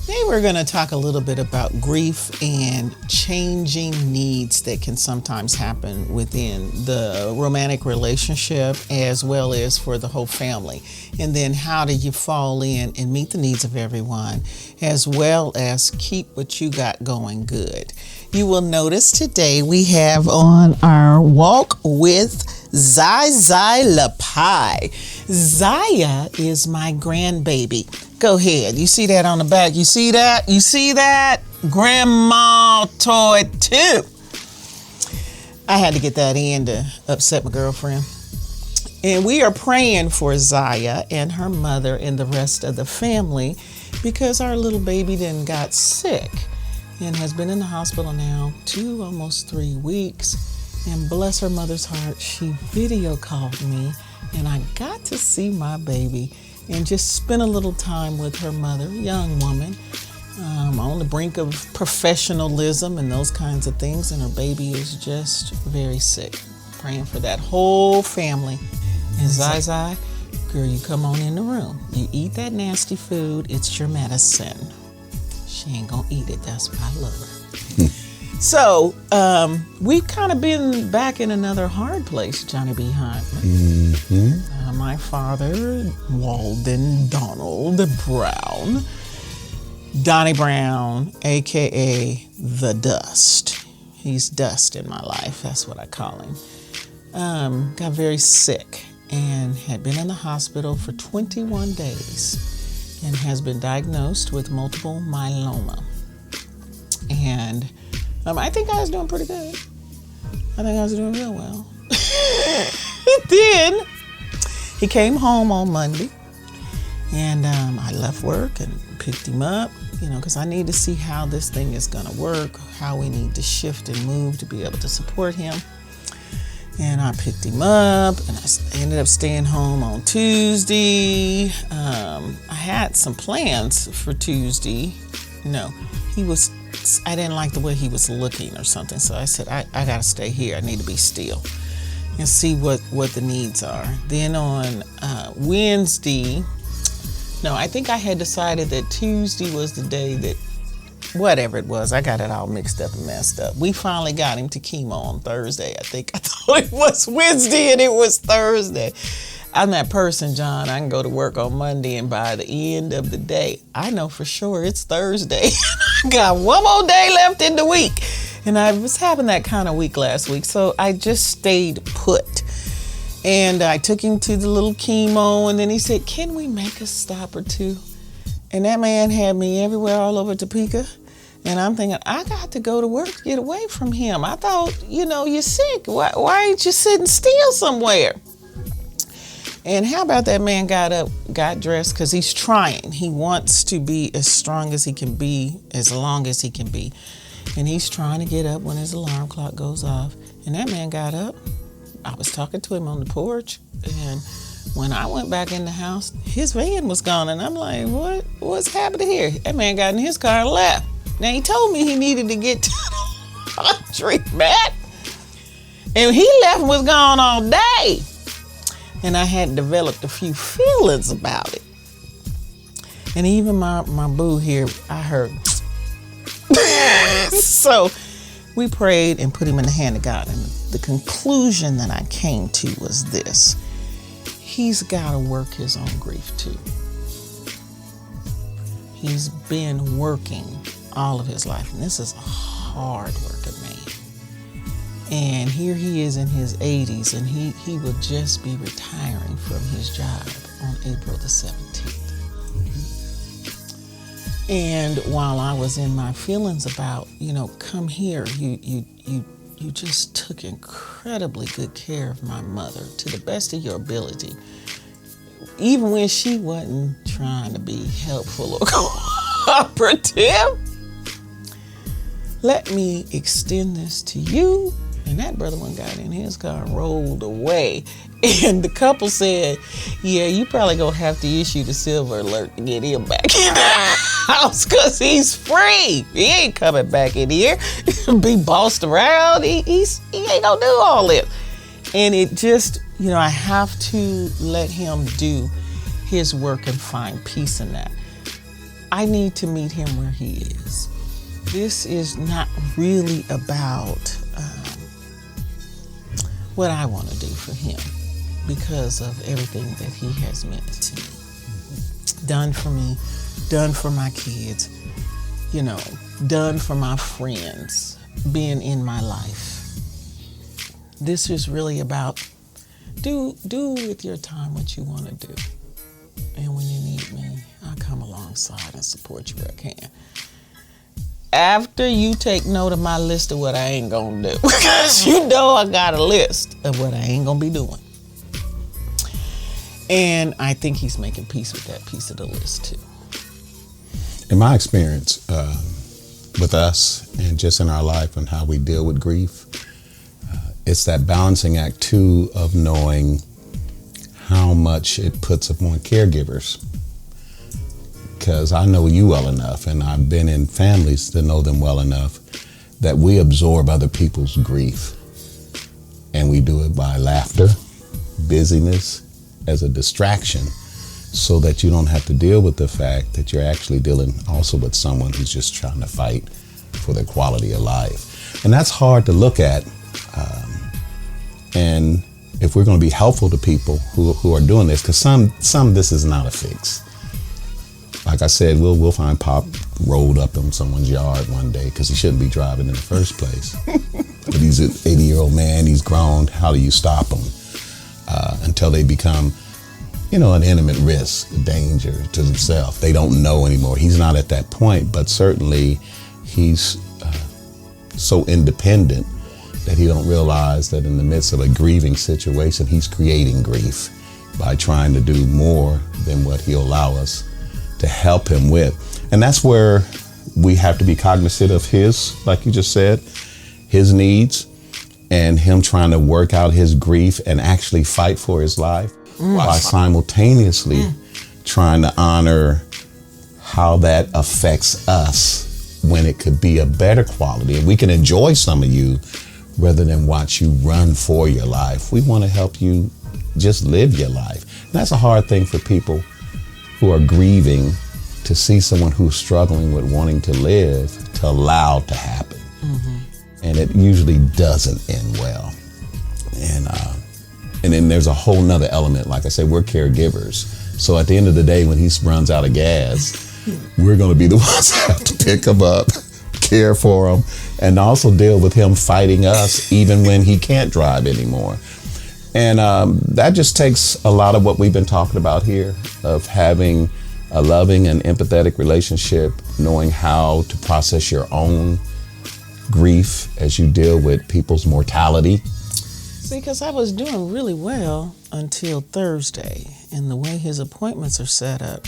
Today we're going to talk a little bit about grief and changing needs that can sometimes happen within the romantic relationship as well as for the whole family. And then how do you fall in and meet the needs of everyone as well as keep what you got going good. You will notice today we have on our walk with Zai Lapai. Zaya is my grandbaby. Go ahead. You see that on the back? You see that? You see that? Grandma toy too. I had to get that in to upset my girlfriend. And we are praying for Zaya and her mother and the rest of the family because our little baby then got sick and has been in the hospital now almost 3 weeks. And bless her mother's heart, she video called me and I got to see my baby and just spend a little time with her mother, young woman, on the brink of professionalism and those kinds of things. And her baby is just very sick. Praying for that whole family. And Zai, girl, you come on in the room. You eat that nasty food. It's your medicine. She ain't gonna eat it. That's why I love her. So, we've kind of been back in another hard place, Johnny B. Hymon. My father, Walden Donald Brown, Donnie Brown, a.k.a. The Dust. He's dust in my life. That's what I call him. Got very sick and had been in the hospital for 21 days and has been diagnosed with multiple myeloma. And I think I was doing pretty good. I think I was doing real well. Then he came home on Monday and I left work and picked him up, because I need to see how this thing is going to work, how we need to shift and move to be able to support him. And I picked him up and I ended up staying home on Tuesday. I had some plans for Tuesday. I didn't like the way he was looking or something. So I said, I got to stay here. I need to be still and see what the needs are. Then on Wednesday, I think I had decided that Tuesday was the day that, whatever it was, I got it all mixed up and messed up. We finally got him to chemo on Thursday. I thought it was Wednesday and it was Thursday. I'm that person, John. I can go to work on Monday and by the end of the day, I know for sure it's Thursday. I got one more day left in the week. And I was having that kind of week last week, so I just stayed put. And I took him to the little chemo, and then he said, can we make a stop or two? And that man had me everywhere all over Topeka. And I'm thinking, I got to go to work to get away from him. I thought, you're sick. Why ain't you sitting still somewhere? And how about that man got up, got dressed, because he's trying. He wants to be as strong as he can be, as long as he can be. And he's trying to get up when his alarm clock goes off. And that man got up. I was talking to him on the porch. And when I went back in the house, his van was gone. And I'm like, what's happening here? That man got in his car and left. Now, he told me he needed to get to the laundromat. And he left and was gone all day. And I had developed a few feelings about it. And even my boo here, I heard. So we prayed and put him in the hand of God. And the conclusion that I came to was this. He's got to work his own grief too. He's been working all of his life. And this is a hard working man. And here he is in his 80s, and he will just be retiring from his job on April the 17th. And while I was in my feelings about, come here, you just took incredibly good care of my mother to the best of your ability, even when she wasn't trying to be helpful or cooperative. Let me extend this to you. And that brother one got in his car and rolled away. And the couple said, yeah, you probably gonna have to issue the silver alert to get him back in the house because he's free. He ain't coming back in here. Be bossed around. He ain't gonna do all this. And it just, I have to let him do his work and find peace in that. I need to meet him where he is. This is not really about what I want to do for him because of everything that he has meant to me. Done for me, done for my kids, done for my friends, being in my life. This is really about do with your time what you want to do. And when you need me, I'll come alongside and support you where I can. After you take note of my list of what I ain't gonna do, because I got a list of what I ain't gonna be doing. And I think he's making peace with that piece of the list too. In my experience with us and just in our life and how we deal with grief, it's that balancing act too of knowing how much it puts upon caregivers. Because I know you well enough, and I've been in families to know them well enough, that we absorb other people's grief. And we do it by laughter, busyness, as a distraction, so that you don't have to deal with the fact that you're actually dealing also with someone who's just trying to fight for their quality of life. And that's hard to look at. And if we're going to be helpful to people who are doing this, because some this is not a fix. Like I said, we'll find Pop rolled up in someone's yard one day because he shouldn't be driving in the first place. But he's an 80-year-old man, he's grown. How do you stop him? Until they become, an intimate risk, a danger to himself. They don't know anymore. He's not at that point, but certainly he's so independent that he don't realize that in the midst of a grieving situation, he's creating grief by trying to do more than what he'll allow us to help him with. And that's where we have to be cognizant of his, like you just said, his needs and him trying to work out his grief and actually fight for his life by simultaneously trying to honor how that affects us when it could be a better quality. And we can enjoy some of you rather than watch you run for your life. We want to help you just live your life. And that's a hard thing for people who are grieving, to see someone who's struggling with wanting to live, to allow to happen. And it usually doesn't end well. And then there's a whole nother element. Like I said, we're caregivers. So at the end of the day, when he runs out of gas, we're going to be the ones that have to pick him up, care for him, and also deal with him fighting us even when he can't drive anymore. And that just takes a lot of what we've been talking about here, of having a loving and empathetic relationship, knowing how to process your own grief as you deal with people's mortality. See, because I was doing really well until Thursday, and the way his appointments are set up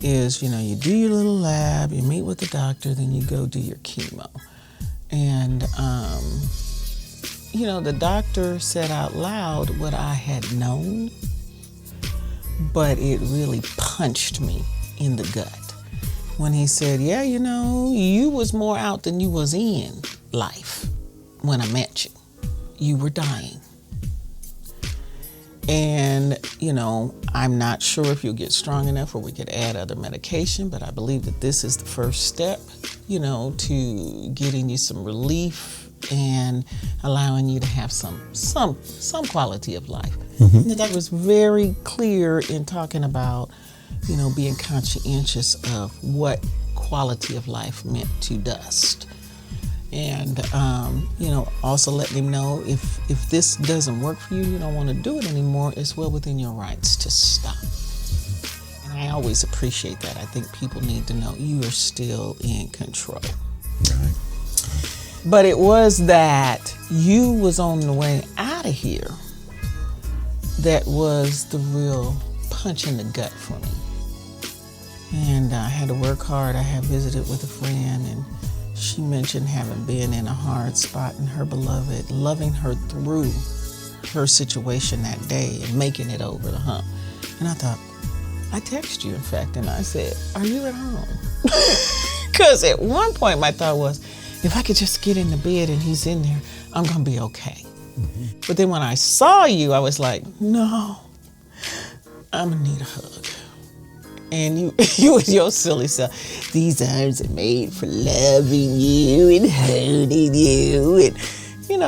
is, you do your little lab, you meet with the doctor, then you go do your chemo. And, the doctor said out loud what I had known, but it really punched me in the gut when he said, yeah, you was more out than you was in life when I met you. You were dying. And, I'm not sure if you'll get strong enough or we could add other medication, but I believe that this is the first step, to getting you some relief and allowing you to have some quality of life. Mm-hmm. That was very clear in talking about, being conscientious of what quality of life meant to Dust. And, also letting him know if this doesn't work for you, you don't want to do it anymore, it's well within your rights to stop. And I always appreciate that. I think people need to know you are still in control. Right. But it was that you was on the way out of here that was the real punch in the gut for me. And I had to work hard. I had visited with a friend, and she mentioned having been in a hard spot and her beloved loving her through her situation that day and making it over the hump. And I thought, I texted you, in fact, and I said, are you at home? Because at one point my thought was, if I could just get in the bed and he's in there, I'm going to be okay. Mm-hmm. But then when I saw you, I was like, no, I'm going to need a hug. And you with your silly self, these arms are made for loving you and holding you. And,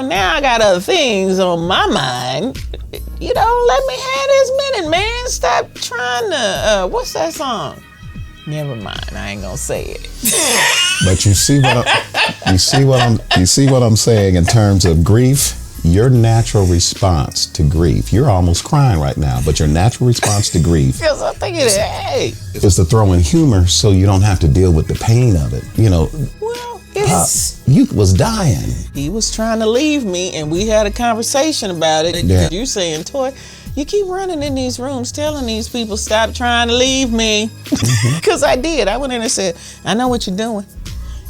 now I got other things on my mind. Let me have this minute, man. Stop trying to, what's that song? Never mind, I ain't gonna say it. But you see what I'm saying in terms of grief? Your natural response to grief, you're almost crying right now, but your natural response to grief Yes, I'm thinking, hey. is to throw in humor so you don't have to deal with the pain of it. Well, it's... you was dying. He was trying to leave me, and we had a conversation about it. Yeah. You saying, Toy, you keep running in these rooms telling these people, stop trying to leave me. Because I did. I went in and said, I know what you're doing.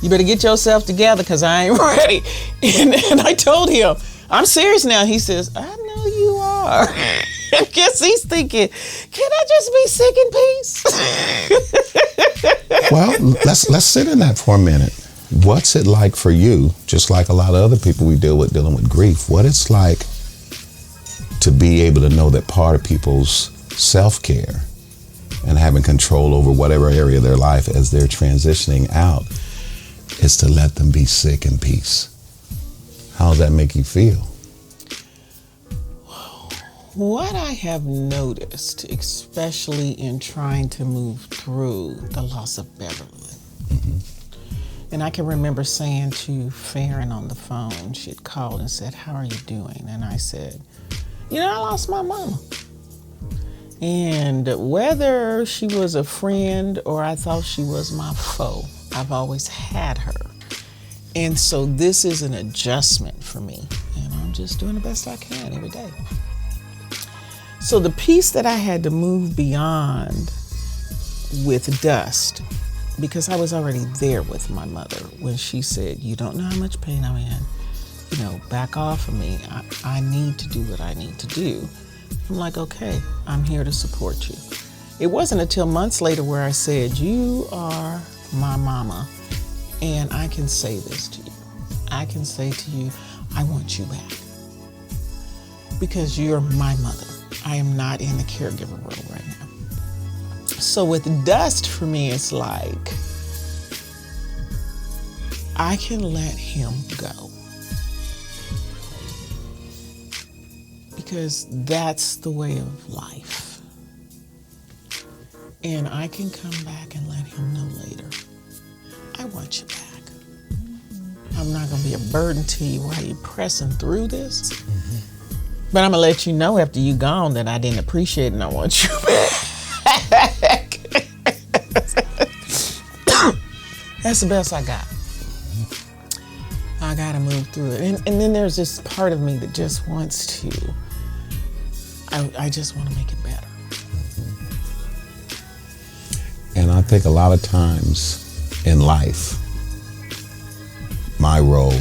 You better get yourself together because I ain't ready. And I told him, I'm serious now. He says, I know you are. I guess he's thinking, can I just be sick in peace? Well, let's sit in that for a minute. What's it like for you, just like a lot of other people we deal with dealing with grief, what it's like to be able to know that part of people's self-care and having control over whatever area of their life as they're transitioning out is to let them be sick in peace? How does that make you feel? What I have noticed, especially in trying to move through the loss of Beverly, and I can remember saying to Farron on the phone, she had called and said, how are you doing? And I said, I lost my mama. And whether she was a friend or I thought she was my foe, I've always had her. And so this is an adjustment for me, and I'm just doing the best I can every day. So the piece that I had to move beyond with Dust, because I was already there with my mother when she said, you don't know how much pain I'm in, back off of me. I need to do what I need to do. I'm like, okay, I'm here to support you. It wasn't until months later where I said, you are my mama. And I can say this to you. I can say to you, I want you back. Because you're my mother. I am not in the caregiver role right now. So with Dust, for me, it's like, I can let him go. Because that's the way of life. And I can come back and let him know later, I want you back. I'm not going to be a burden to you while you're pressing through this. But I'm going to let you know after you gone that I didn't appreciate it and I want you back. That's the best I got. I got to move through it. And then there's this part of me that just wants to, I just want to make it better. And I think a lot of times in life, my role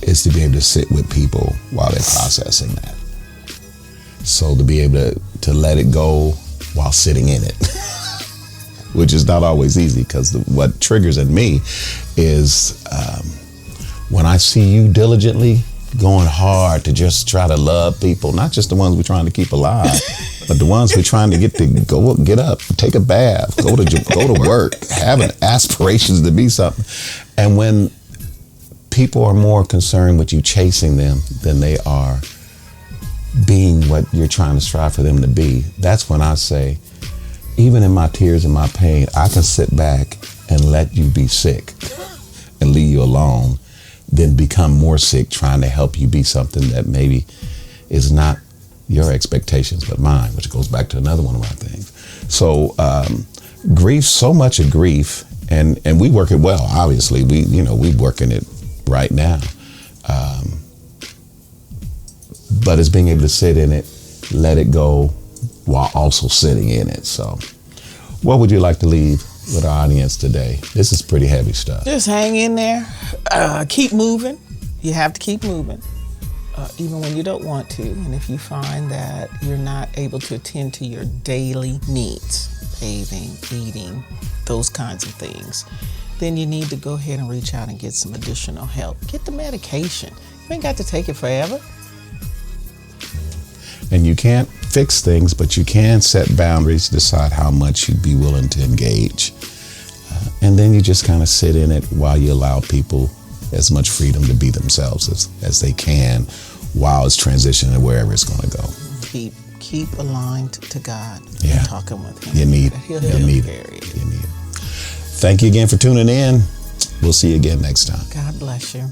is to be able to sit with people while they're processing that. So to be able to let it go while sitting in it, which is not always easy, because what triggers in me is when I see you diligently going hard to just try to love people, not just the ones we're trying to keep alive, but the ones we're trying to get up, take a bath, go to work, having aspirations to be something. And when people are more concerned with you chasing them than they are being what you're trying to strive for them to be, that's when I say, even in my tears and my pain, I can sit back and let you be sick and leave you alone, than become more sick trying to help you be something that maybe is not your expectations but mine, which goes back to another one of my things. So grief, so much of grief, and we work it well, obviously. We working it right now. But it's being able to sit in it, let it go, while also sitting in it. So what would you like to leave with our audience today? This is pretty heavy stuff. Just hang in there. Keep moving. You have to keep moving, even when you don't want to. And if you find that you're not able to attend to your daily needs, bathing, eating, those kinds of things, then you need to go ahead and reach out and get some additional help. Get the medication. You ain't got to take it forever. And you can't fix fix things, but you can set boundaries, decide how much you'd be willing to engage. And then you just kind of sit in it while you allow people as much freedom to be themselves as they can while it's transitioning wherever it's going to go. Keep aligned to God. Yeah. And talking with Him. You need it. Thank you again for tuning in. We'll see you again next time. God bless you.